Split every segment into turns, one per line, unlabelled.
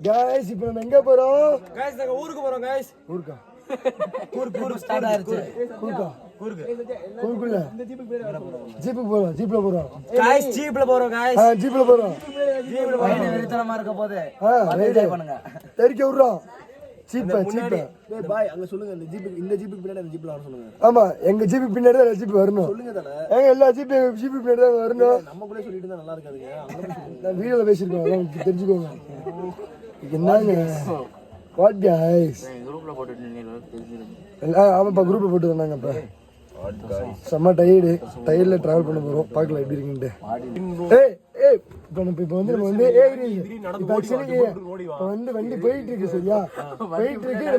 Guys இப்போ நம்ம எங்க போறோம்
गाइस நாங்க ஊருக்கு போறோம் गाइस
ஊருக்கா
ஊருக்கு ஸ்டார்ட் ஆயிருச்சு
ஊருக்குள்ள இந்த ஜீப்புக்கு போறோம் ஜீப்ல போறோம்
गाइस ஜீப்ல போறோம் गाइस
ஜீப்ல போறோம்
வெறித்தனமா இருக்க போதே
என்ஜாய் பண்ணுங்க தெரிக்க விடுறோம் ஜீப்
டேய் பாய் அங்க சொல்லுங்க இந்த ஜீப்புக்கு பின்னாடி அந்த ஜீப்ல வர சொல்லுங்க.
ஆமா எங்க ஜீப் பின்னாடி தான் ஜீப் வரணும்
சொல்லுங்க தானே.
ஏங்க எல்லா ஜீப் பின்னாடி தான் வரணும்.
நம்ம கூட சொல்லிட்டு இருந்தா நல்லா இருக்காதுங்க.
நான் வீடியோல பேசிருக்கோம் அதான் தெரிஞ்சுக்கோங்க. என்னங்க வாட் गाइस
குரூப்ல போட்டுட்டு நீங்க தெரிஞ்சிருங்க.
ஆமாப்பா குரூப்ல போட்டு வந்தாங்க இப்ப செம்ம டயர்ல டிராவல் பண்ண போறோம் பார்க்கலாம் எப்படி இருக்குன்னு. ஏய் இப்போ வந்து நம்ம வந்து இப்போ வந்து வண்டி போயிட்டு இருக்கு சரியா போயிட்டு இருக்கு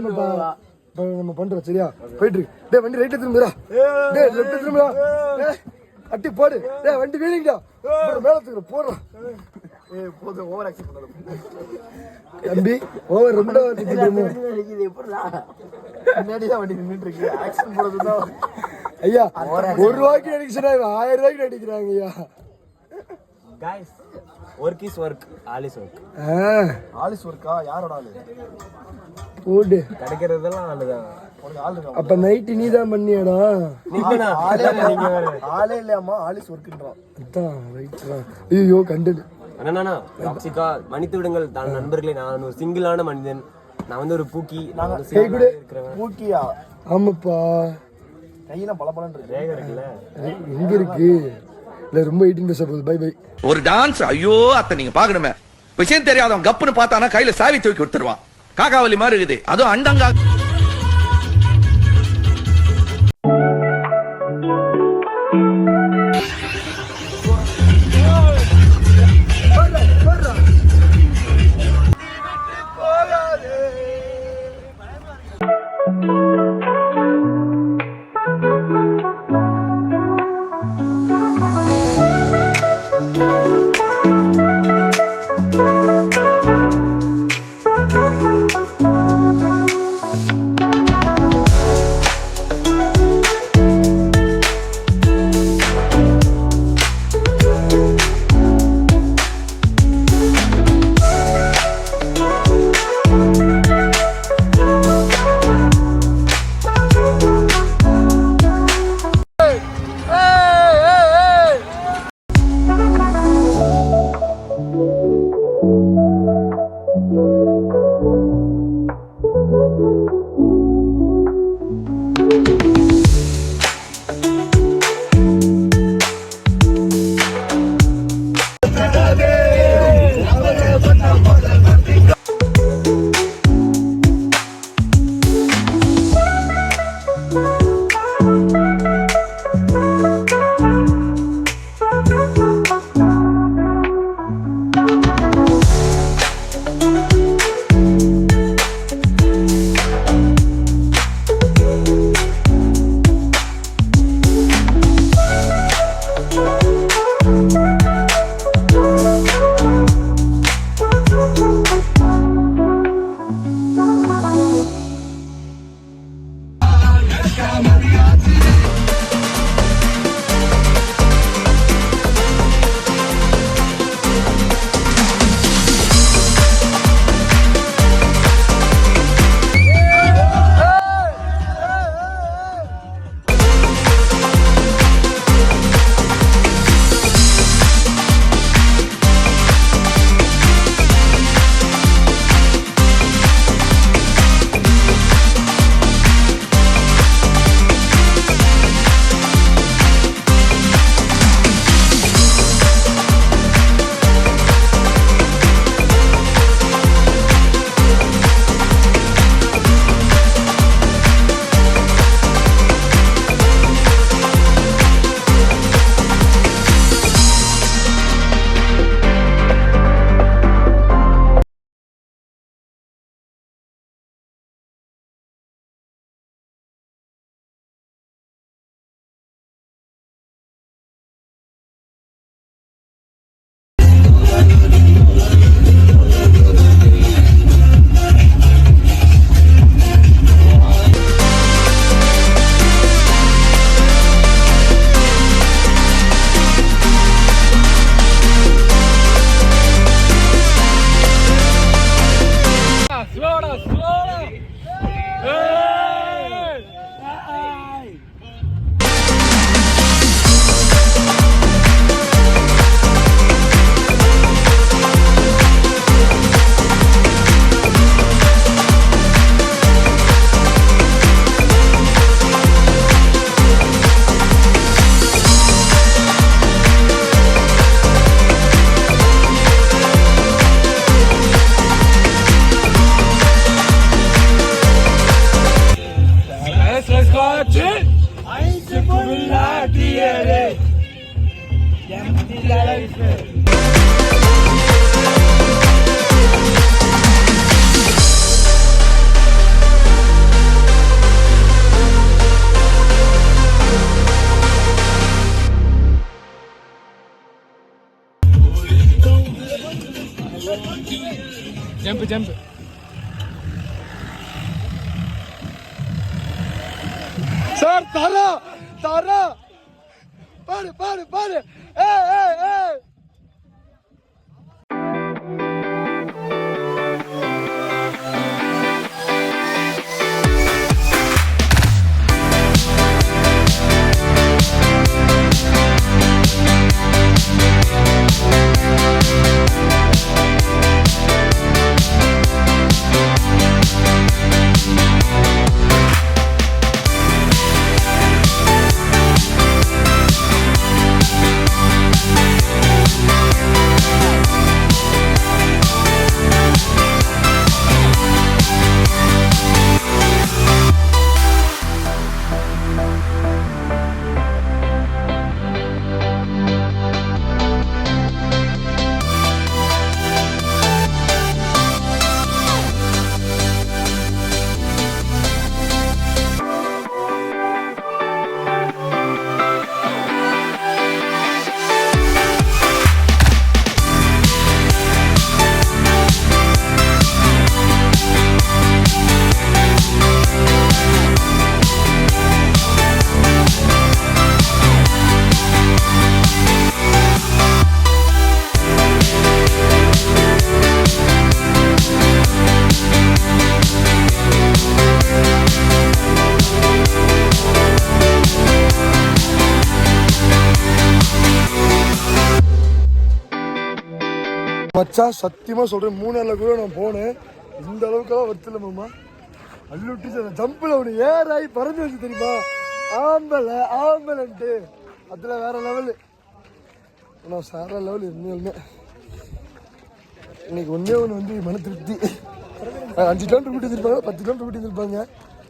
நம்ம பண்றோம் சரியா போயிட்டு இருக்கு. டேய் வண்டி ரைட்ல திரும்புடா டேய் லெஃப்ட் திரும்புடா அட்டி போடு டேய் வண்டி வீலிங்கடா மேல தூக்குற போடுறா.
ஏய் போது ஓவர் ஆக்சன் பண்ணாத
தம்பி ஓவர் ரொம்ப
இது எப்படிடா முன்னாடி தான் வண்டி நின்னுட்டு இருக்கு ஆக்சன் போடுறதுதான்.
ஐயா 1 ரூபாய்க்கு நடிக்க சொன்னா 1000 ரூபாய்க்கு நடிக்கிறாங்க ஐயா.
Guys work is work all is work
Alice ஒர்க்கா யாரோட ஆளு
போடு
கிடைக்கிறதெல்லாம் ஆளுதான்
ஒரு ஆள் இருக்கா
அப்ப நைட் நீ தான் பண்ணியாடா
நீங்க
ஆளே இல்லையாமா ஆலிஸ் ஒர்க்ன்றான்
அதான் ரைட்ரா ஐயோ கண்டது
அண்ணா டாக்ஸிகா மன்னித்து விடுங்கள் தான் நண்பர்களே நான் ஒரு சிங்கிளான மனிதன் நான் வந்து ஒரு பூக்கி நான் ஒரு சிங்கிளா இருக்கிறவன்
பூக்கியா
ஆமாப்பா
கையில பளபளன்னு இருக்கு
ரேகை இருக்குல்ல
எங்க இருக்கு இல்ல ரொம்ப 18 பேச போகுது பை பை.
ஒரு டான்ஸ் ஐயோ அத்தை நீங்க பாக்கணுமே விஷயம் தெரியாதவன் கப்புன்னு பார்த்தானா கையில சாவி தூக்கி கொடுத்துருவான் காக்காவலி மாதிரி இருக்குது அதுவும் அண்டங்கா.
ஜம்ப் சார் தரா தரா பாரு பாரு பாரு ஏய் ஏய் ஏய் மச்சான் சத்தியமா சொல்றேன் 3 நாள்ல கூட நான் போனேன் இந்த அளவுக்கெல்லாம் வருத்தல மாமா அல்லுட்டி ஜம்பில் ஒன்று ஏறாய் பறந்து வச்சு தெரியுமா ஆம்பளை ஆம்பளைன்ட்டு அதில் வேற லெவலு நான் வேற லெவல் உண்மையுமே இன்னைக்கு ஒன்றே ஒன்று வந்து மன திருப்தி 5 கிலோமீட்டர் கூட்டி வந்துருப்பாங்க 10 கிலோமீட்டர் கூட்டி வந்துருப்பாங்க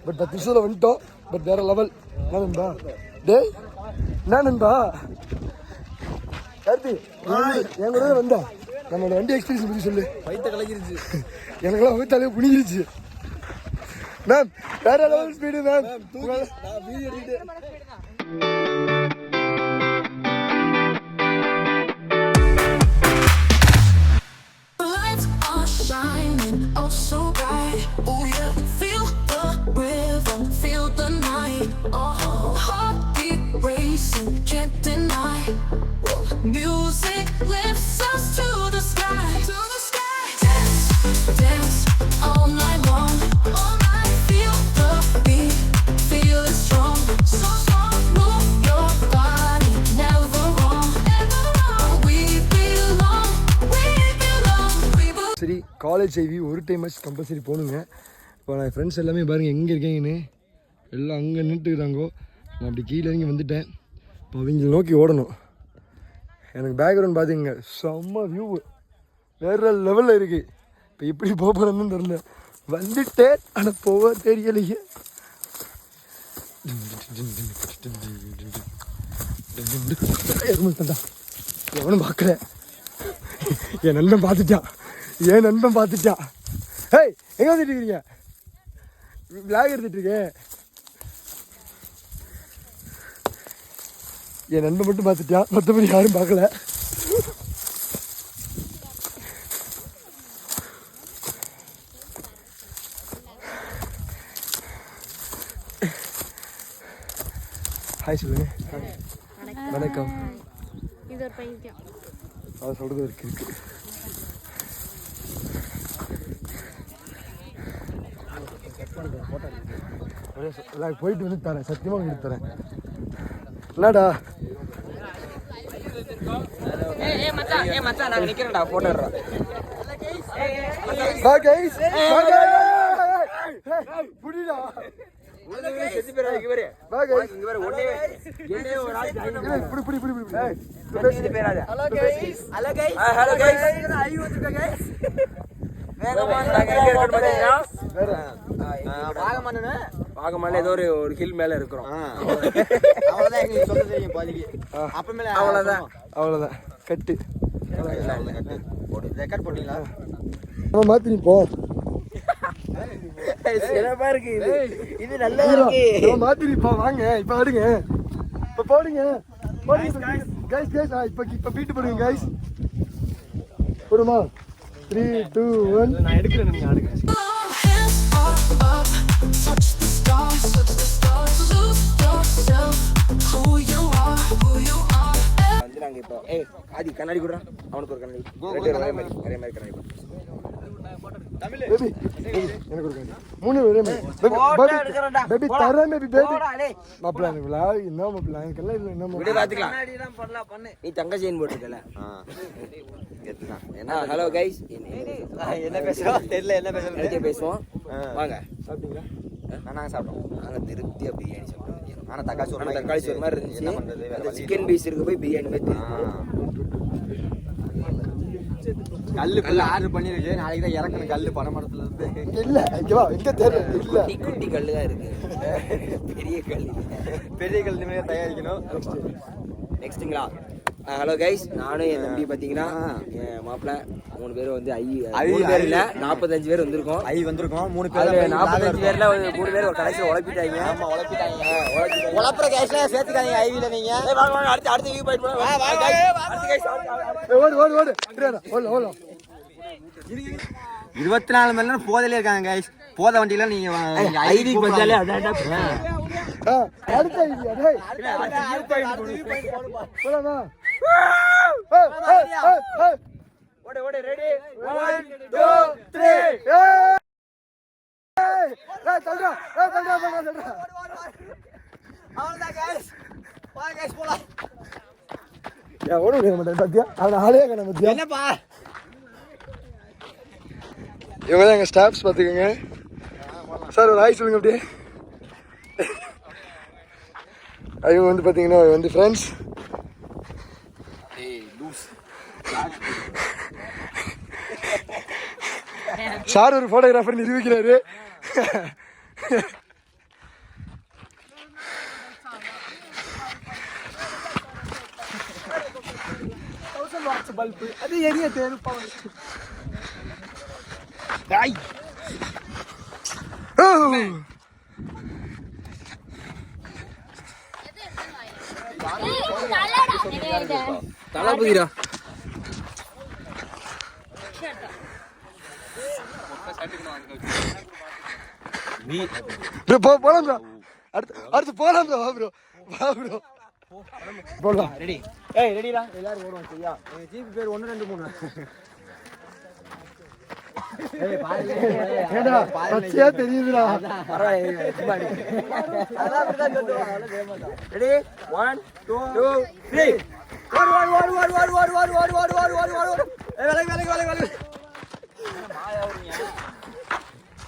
பட் 10 நிமிஷத்தில் வந்துட்டோம் பட் வேற லெவல் என்ன நண்பா டேய் என்ன நண்பா கார்த்தி என் கூட வந்தா நம்மளோட வண்டி எக்ஸ்பீரியன்ஸ் பற்றி சொல்லு
வயிற்ற கலக்கிருச்சு
எனக்கெல்லாம் வயிற்றாலே புனிகிருச்சு மேம் வேற லெவல் ஸ்பீடு மேம்
நான் வீடியோ எடுத்துட்டு
Lights are shining, oh so bright. Oh yeah, feel the rhythm, feel the night. Oh, heartbeat racing, can't deny. Music lifts us to the sky, to the sky. Dance, dance all night long. All night, feel the beat, feel it strong, so strong. Move your body, never wrong, never wrong. We belong, we belong, we belong.
சரி college IV ஒரு time ஆச்சு compulsory போகணுங்க இப்போ நான் friends எல்லாமே பாருங்கள் எங்கே இருக்கீங்கன்னு எல்லாம் அங்கே நின்றுட்டுக்கிறாங்கோ நான் அப்படி கீழே இறங்கி வந்துட்டேன் இப்போ அவங்க நோக்கி ஓடணும் எனக்கு பேக்ரவுண்ட் பார்த்தீங்க செம்ம வியூ வேற லெவலில் இருக்குது இப்போ எப்படி போக போகிறேன்னு தெரில வந்துட்டேன் ஆனால் போக தெரியலையே எவனும் பார்க்கல என் நண்பன் பார்த்துட்டான் ஹேய் எங்கே வந்துட்டு இருக்கீங்க விளாக் எடுத்துட்டு இருக்கேன் என் நண்பன் மட்டும் பார்த்துட்டான் மற்றபடி யாரும் பார்க்கல ஹாய் சொல்லுங்க வணக்கம்
இது ஒரு பைத்தியம்
அது சொல்றது இருக்கு போயிட்டு வந்து தரேன் சத்தியமா உங்களுக்கு தரேன் என்னடா
மச்சான் நாங்க நிக்கிறேன்டா போட்டோ
வா கைஸ் புடிடா வா கைஸ்
இங்க வேற ஒண்ணே ஒரு ஆள்
புடி
hello guys
hello guys
I வந்துருக்கா கைஸ்
வாகமான்ல ஏதோ ஒரு ஹில் மேல இருக்கிறோம்
அவ்வளவுதான் எங்களுக்கு சொல்ல தெரியும் பாதிக்கு அப்புறமேல
அவ்வளவுதான் கட்டு
ரெக்கார்ட் போட்டீங்களா
நம்ம மாத்தி நீ போ
சிறப்பா இருக்கு இது நல்லா இருக்கு
நம்ம மாத்தி நீ போ வாங்க இப்ப ஆடுங்க இப்ப போடுங்க கைஸ் இப்ப பீட்டு போடுங்க கைஸ் போடுமா 3, 2, 1.
நான் எடுக்கிறேன், நீங்க ஆடுங்க.
Hands are up, touch the stars, lose yourself, who you are, who you are.
வந்து நாங்க இப்போ ஆதி கண்ணாடி கொடுறா, அவனுக்கு ஒரு கண்ணாடி, ரெண்டு ஒரே மாதிரி கண்ணாடி போடு.
பேபி எனக்கு ஒரு கண்ணாடி 3 ஒரே மாதிரி பேபி தரேன் பேபி மாப்பிள்ள எனக்கு விளாடு என்ன மாப்பிள்ள எனக்கெல்லாம் இல்லை என்ன
விட பாத்துக்கலாம், நீ தங்க செயின் போட்டுருக்கல. என்ன ஹலோ கைஸ்,
என்ன பேசுறோம் தெரியல, என்ன பேசுறோம்
பேசுவோம் வாங்க.
சாப்பிட்டீங்களா?
நாங்க சாப்பிட்டோம், நாங்க திருப்தியா பிரியாணி சாப்பிட்டோம். ஆனா தக்காளி சோறு மாதிரி இருந்துச்சு. சிக்கன் பீஸ் இருக்கு போய் பிரியாணி மாதிரி
கல்லு ஆர்டர் பண்ணிருக்கு, நாளைக்கு தான் இறக்கணும் கல்லு பனைமரத்துல இருந்து.
இல்ல இங்க வா, எங்க தெரியல இல்ல
குட்டி கல்லு தான் இருக்கு, பெரிய கல்
பெரிய கல் நிம்மதியா தயாரிக்கணும்.
நெக்ஸ்ட்டுங்களா? ஹலோ கைஸ், நானும் என் தம்பி பார்த்தீங்கன்னா என் மாப்பிள்ள 3 பேர் வந்து 3 பேர் இல்லை 45 பேர் வந்திருக்கோம்.
வந்திருக்கோம் 3
அதில் 45 பேர்ல 3 பேர் ஒரு கடைசியில் உழப்பிட்டாங்க.
உழப்புற கேஷ்ல சேர்த்துக்காதீங்க ஐவில நீங்க.
வாங்க அடுத்த வியூ பாயிண்ட் போலாம்.
ஓடு ஓடு ஓடு ஓடு
24 மணி நேரம் போதையிலே இருக்காங்க கைஸ். போத வண்டியில நீங்க
ஐடி பஞ்சாலே அதான்
அடுத்த ஐடியா டேய் போலாமா?
ஓடு ரெடி 1 2 3
தல்றா
அவ்வளவுதான் கைஸ். வா கைஸ் போலாம்.
ஓட முடிய மாட்டேன் பாத்தியா, அவன் ஆளே காண பாத்தியா.
என்னப்பா
இவங்க தான் எங்கள் ஸ்டாஃப்ஸ் பார்த்துக்கோங்க. சார் ஒரு ஹாய் சொல்லுங்க அப்படியே. இவங்க வந்து பார்த்தீங்கன்னா வந்து ஃப்ரெண்ட்ஸ். சார் ஒரு ஃபோட்டோகிராஃபர் நிரூபிக்கிறாரு. பல்பு அது எரிய தேருப்பா.
தலபுகிரா
ப்ரோ போலாம் ப்ரோ, அடுத்து போலாம் ப்ரோ. வா ப்ரோ போலாம்.
ரெடி ரெடிடா எல்லாரும் ஓடுவோம் சரியா? எங்க ஜிபி பேர் 1 2 3.
ஏடா பச்சையா தெரியுதுடா.
ரெடி 1 2 3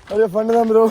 அப்படியே ஃபன்னு தான் ப்ரோ.